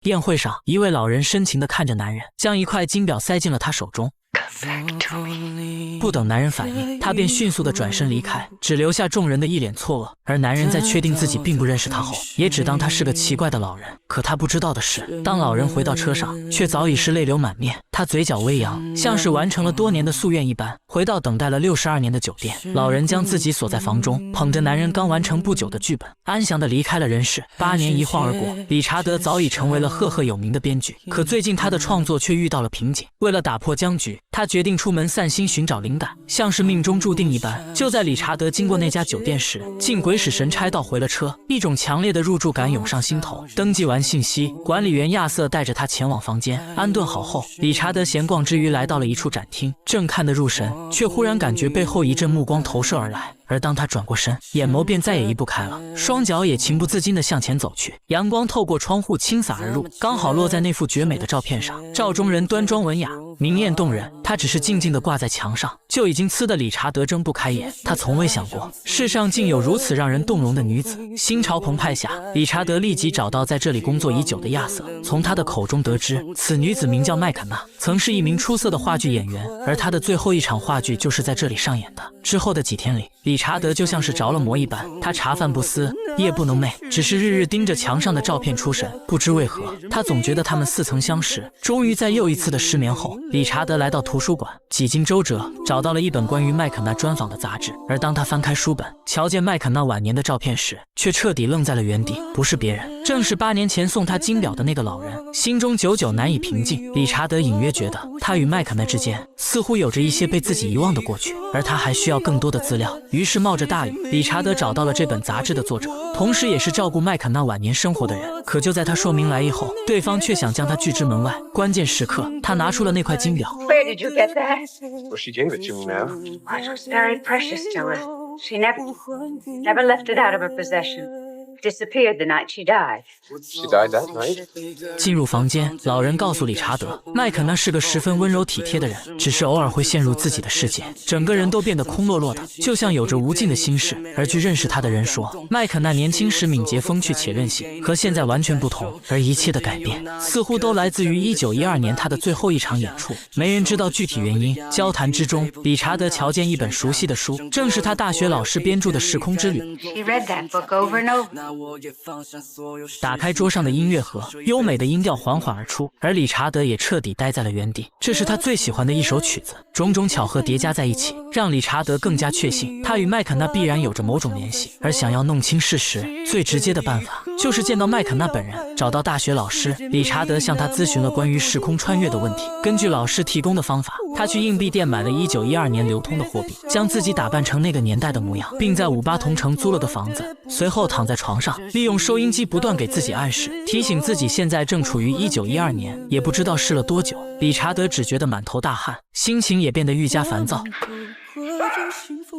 宴会上，一位老人深情地看着男人，将一块金表塞进了他手中。不等男人反应，他便迅速地转身离开，只留下众人的一脸错愕。而男人在确定自己并不认识他后，也只当他是个奇怪的老人。可他不知道的是，当老人回到车上，却早已是泪流满面。他嘴角微扬，像是完成了多年的夙愿一般，回到等待了62年的酒店。老人将自己锁在房中，捧着男人刚完成不久的剧本，安详地离开了人世。8年一晃而过，理查德早已成为了赫赫有名的编剧。可最近他的创作却遇到了瓶颈。为了打破僵局，他决定出门散心寻找灵感，像是命中注定一般。就在理查德经过那家酒店时，竟鬼使神差倒回了车，一种强烈的入住感涌上心头。登记完信息，管理员亚瑟带着他前往房间安顿好后，理查德闲逛之余来到了一处展厅，正看得入神，却忽然感觉背后一阵目光投射而来。而当他转过身，眼眸便再也移不开了，双脚也情不自禁地向前走去。阳光透过窗户倾洒而入，刚好落在那幅绝美的照片上。照中人端庄文雅，明艳动人，他只是静静地挂在墙上，就已经刺得理查德睁不开眼。他从未想过，世上竟有如此让人动容的女子。心潮澎湃下，理查德立即找到在这里工作已久的亚瑟，从他的口中得知，此女子名叫麦肯纳，曾是一名出色的话剧演员，而她的最后一场话剧就是在这里上演的。之后的几天里，理查德就像是着了魔一般，他茶饭不思，夜不能寐，只是日日盯着墙上的照片出神。不知为何，他总觉得他们似曾相识。终于在又一次的失眠后，理查德来到图书馆，几经周折，找到了一本关于麦肯纳专访的杂志。而当他翻开书本，瞧见麦肯纳晚年的照片时，却彻底愣在了原地。不是别人，正是8年前送他金表的那个老人。心中久久难以平静，理查德隐约觉得，他与麦肯纳之间似乎有着一些被自己遗忘的过去，而他还需要更多的资料。于是冒着大雨，理查德找到了这本杂志的作者，同时也是照顾麦肯纳晚年生活的人。可就在他说明来意后，对方却想将他拒之门外。关键时刻，他拿出了那块金表。 Where did you get that? Well, she gave it to me, ma'am. It was very precious to her. She never left it out of her possession.Disappeared the night she died. She died that night? 进入房间，老人告诉理查德，麦肯纳是个十分温柔体贴的人，只是偶尔会陷入自己的世界，整个人都变得空落落的，就像有着无尽的心事。而据认识他的人说，麦肯纳年轻时敏捷风趣且任性，和现在完全不同。而一切的改变，似乎都来自于1912年他的最后一场演出。没人知道具体原因。交谈之中，理查德瞧见一本熟悉的书，正是他大学老师编著的《时空之旅》。 She read that book over and over.打开桌上的音乐盒，优美的音调缓缓而出，而理查德也彻底呆在了原地。这是他最喜欢的一首曲子，种种巧合叠加在一起，让理查德更加确信他与麦肯纳必然有着某种联系。而想要弄清事实，最直接的办法就是见到麦肯纳本人。找到大学老师，理查德向他咨询了关于时空穿越的问题。根据老师提供的方法，他去硬币店买了1912年流通的货币，将自己打扮成那个年代的模样，并在58同城租了个房子。随后躺在床上，利用收音机不断给自己暗示，提醒自己现在正处于1912年。也不知道试了多久，理查德只觉得满头大汗，心情也变得愈加烦躁。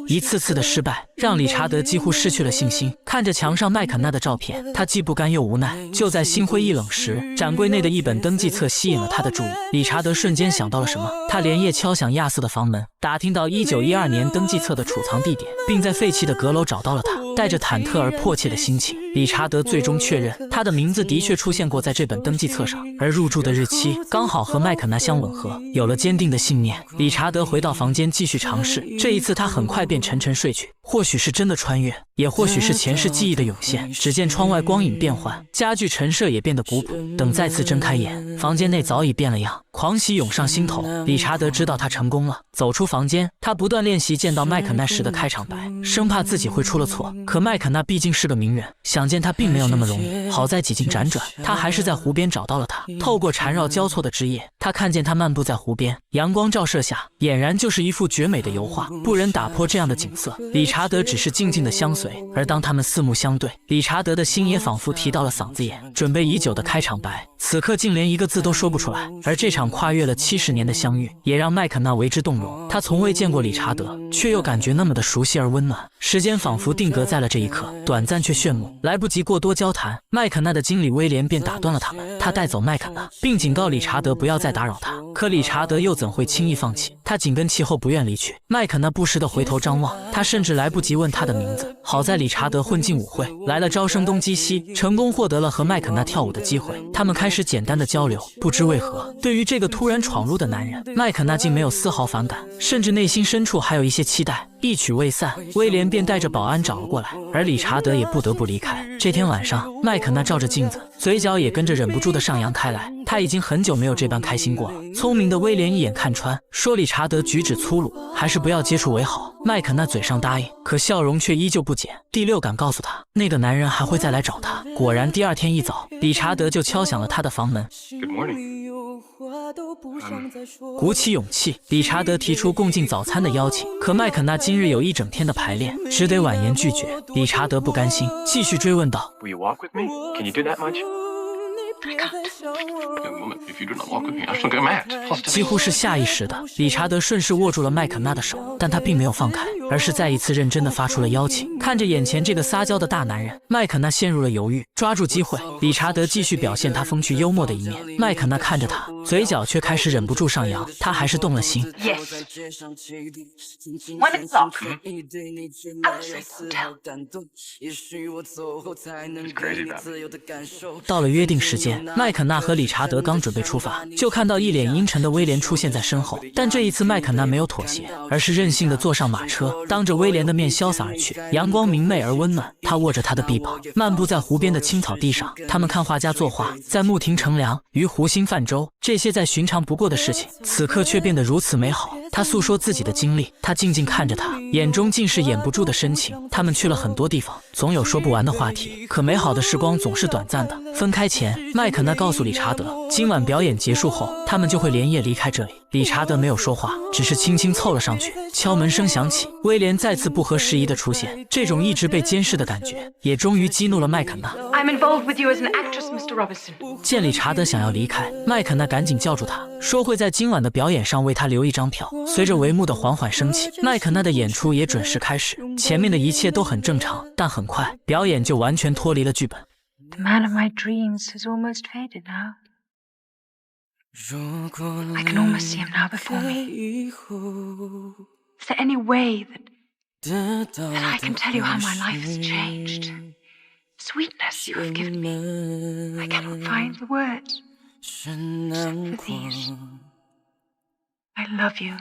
一次次的失败让理查德几乎失去了信心。看着墙上麦肯纳的照片，他既不甘又无奈。就在心灰意冷时，展柜内的一本登记册吸引了他的注意。理查德瞬间想到了什么，他连夜敲响亚瑟的房门，打听到1912年登记册的储藏地点，并在废弃的阁楼找到了他。带着忐忑而迫切的心情，理查德最终确认他的名字的确出现过在这本登记册上，而入住的日期刚好和麦肯纳相吻合。有了坚定的信念，理查德回到房间继续尝试。这一次他很快便沉沉睡去。或许是真的穿越，也或许是前世记忆的涌现。只见窗外光影变幻，家具陈设也变得古朴。等再次睁开眼，房间内早已变了样，狂喜涌上心头。理查德知道他成功了。走出房间，他不断练习见到麦肯纳时的开场白，生怕自己会出了错。可麦肯纳毕竟是个名人，想见他并没有那么容易。好在几经辗转，他还是在湖边找到了他。透过缠绕交错的枝叶，他看见他漫步在湖边，阳光照射下，俨然就是一幅绝美的油画，不忍打破这样的景色。理查德只是静静的相随，而当他们四目相对，理查德的心也仿佛提到了嗓子眼。准备已久的开场白，此刻竟连一个字都说不出来。而这场跨越了70年的相遇，也让麦肯纳为之动容。他从未见过理查德，却又感觉那么的熟悉而温暖。时间仿佛定格在了这一刻，短暂却炫目。来不及过多交谈，麦肯纳的经理威廉便打断了他们。他带走麦肯纳，并警告理查德不要再打扰他。可理查德又怎会轻易放弃？他紧跟其后，不愿离去。麦肯纳不时地回头张望，他甚至来不及问他的名字。好在理查德混进舞会，来了招生东击西，成功获得了和麦肯纳跳舞的机会。他们开始始简单的交流。不知为何，对于这个突然闯入的男人，麦肯纳竟没有丝毫反感，甚至内心深处还有一些期待。一曲未散，威廉便带着保安找了过来，而理查德也不得不离开。这天晚上，麦肯纳照着镜子，嘴角也跟着忍不住的上扬开来。他已经很久没有这般开心过了。聪明的威廉一眼看穿，说理查德举止粗鲁，还是不要接触为好。麦肯纳嘴上答应，可笑容却依旧不减。第六感告诉他，那个男人还会再来找他。果然，第二天一早，理查德就敲响了他的房门。 Good morning. 鼓起勇气，理查德提出共进早餐的邀请，可麦肯纳今日有一整天的排练，只得婉言拒绝。理查德不甘心，继续追问道 Will you walk with me? Can you do that much? I can't. Woman, if you do not walk with me, I shall go mad. 几乎是下意识的，理查德顺势握住了麦肯纳的手，但他并没有放开，而是再一次认真地发出了邀请。看着眼前这个撒娇的大男人，麦肯纳陷入了犹豫。抓住机会，理查德继续表现他风趣幽默的一面。麦肯纳看着他，嘴角却开始忍不住上扬，他还是动了心。Yes. 1 o'clock. Outside hotel. It's crazy that. 到了约定时间，麦肯纳和理查德刚准备出发，就看到一脸阴沉的威廉出现在身后。但这一次，麦肯纳没有妥协，而是任性地坐上马车，当着威廉的面潇洒而去。阳光明媚而温暖，他握着他的臂膀，漫步在湖边的青草地上。他们看画家作画，在木亭乘凉，于湖心泛舟，这些再寻常不过的事情，此刻却变得如此美好。他诉说自己的经历，他静静看着他，眼中尽是掩不住的深情。他们去了很多地方，总有说不完的话题，可美好的时光总是短暂的。分开前，麦肯纳告诉理查德，今晚表演结束后，他们就会连夜离开这里。理查德没有说话，只是轻轻凑了上去。敲门声响起，威廉再次不合时宜的出现，这种一直被监视的感觉，也终于激怒了麦肯纳。I'm involved with you as an actress, Mr. Robertson. 见理查德想要离开，麦肯纳赶紧叫住他，说会在今晚的表演上为他留一张票。随着帷幕的缓缓升起，麦肯纳的演出也准时开始。前面的一切都很正常，但很快表演就完全脱离了剧本。The man of my dreams has almost faded now. I can almost see him now before me. Is there any way that I can tell you how my life has changed? Sweetness you have given me. I cannot find the words. Except for these. I love you.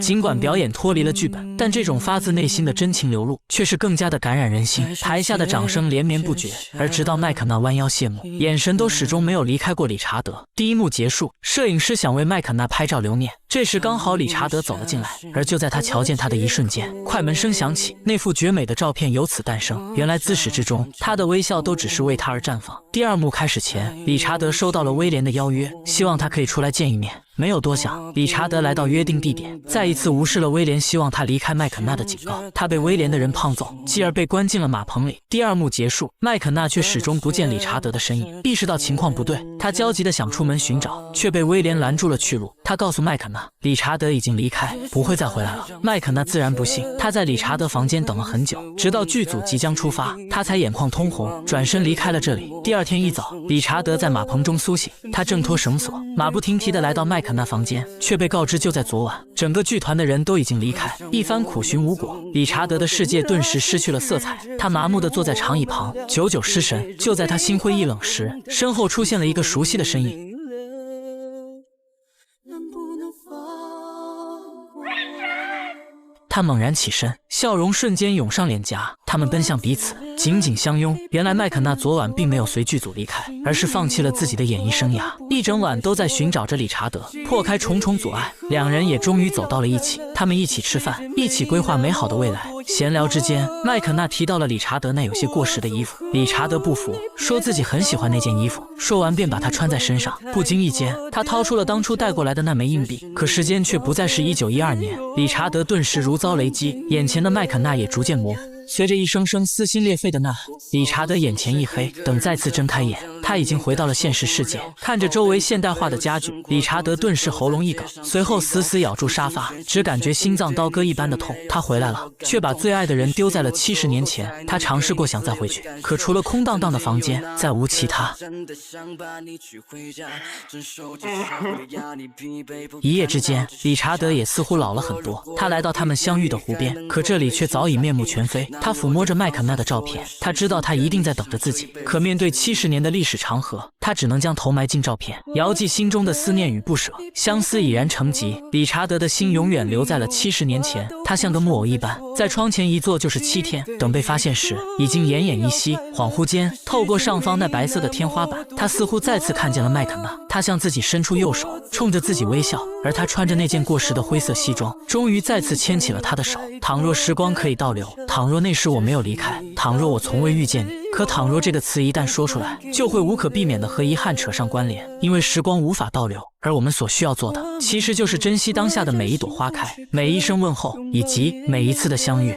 尽管表演脱离了剧本，但这种发自内心的真情流露却是更加的感染人心。台下的掌声连绵不绝，而直到麦肯纳弯腰谢幕，眼神都始终没有离开过理查德。第一幕结束，摄影师想为麦肯纳拍照留念，这时刚好理查德走了进来，而就在他瞧见他的一瞬间，快门声响起，那幅绝美的照片由此诞生。原来自始至终，他的微笑都只是为他而绽放。第二幕开始前，理查德收到了威廉的邀约，希望他可以出来见一面。没有多想，理查德来到约定地点，再一次无视了威廉希望他离开麦肯纳的警告。他被威廉的人胖揍，继而被关进了马棚里。第二幕结束，麦肯纳却始终不见理查德的身影。意识到情况不对，他焦急地想出门寻找，却被威廉拦住了去路。他告诉麦肯纳，理查德已经离开，不会再回来了。麦肯纳自然不信，他在理查德房间等了很久，直到剧组即将出发，他才眼眶通红，转身离开了这里。第二天一早，理查德在马棚中苏醒，他挣脱绳索，马不停蹄地来到麦肯纳房间，却被告知就在昨晚，整个剧团的人都已经离开。一番苦寻无果，理查德的世界顿时失去了色彩，他麻木地坐在长椅旁，久久失神。就在他心灰意冷时，身后出现了一个熟悉的身影。他猛然起身，笑容瞬间涌上脸颊，他们奔向彼此，紧紧相拥。原来麦肯纳昨晚并没有随剧组离开，而是放弃了自己的演艺生涯，一整晚都在寻找着理查德。破开重重阻碍，两人也终于走到了一起。他们一起吃饭，一起规划美好的未来。闲聊之间，麦肯纳提到了理查德那有些过时的衣服。理查德不服，说自己很喜欢那件衣服，说完便把它穿在身上。不经意间，他掏出了当初带过来的那枚硬币，可时间却不再是1912年。理查德顿时如遭雷击，眼前的麦肯纳也逐渐模糊。随着一声声撕心裂肺的呐喊，理查德眼前一黑，等再次睁开眼，他已经回到了现实世界。看着周围现代化的家具，理查德顿时喉咙一梗，随后死死咬住沙发，只感觉心脏刀割一般的痛。他回来了，却把最爱的人丢在了70年前。他尝试过想再回去，可除了空荡荡的房间，再无其他。一夜之间，理查德也似乎老了很多。他来到他们相遇的湖边，可这里却早已面目全非。他抚摸着麦肯纳的照片，他知道他一定在等着自己。可面对70年的历史长河，他只能将头埋进照片，遥寄心中的思念与不舍。相思已然成疾，理查德的心永远留在了70年前。他像个木偶一般，在窗前一坐就是7天。等被发现时，已经奄奄一息。恍惚间，透过上方那白色的天花板，他似乎再次看见了麦肯纳。他向自己伸出右手，冲着自己微笑，而他穿着那件过时的灰色西装，终于再次牵起了他的手。倘若时光可以倒流，倘若那时我没有离开，倘若我从未遇见你。可倘若这个词一旦说出来，就会无可避免地和遗憾扯上关联，因为时光无法倒流，而我们所需要做的，其实就是珍惜当下的每一朵花开，每一声问候，以及每一次的相遇。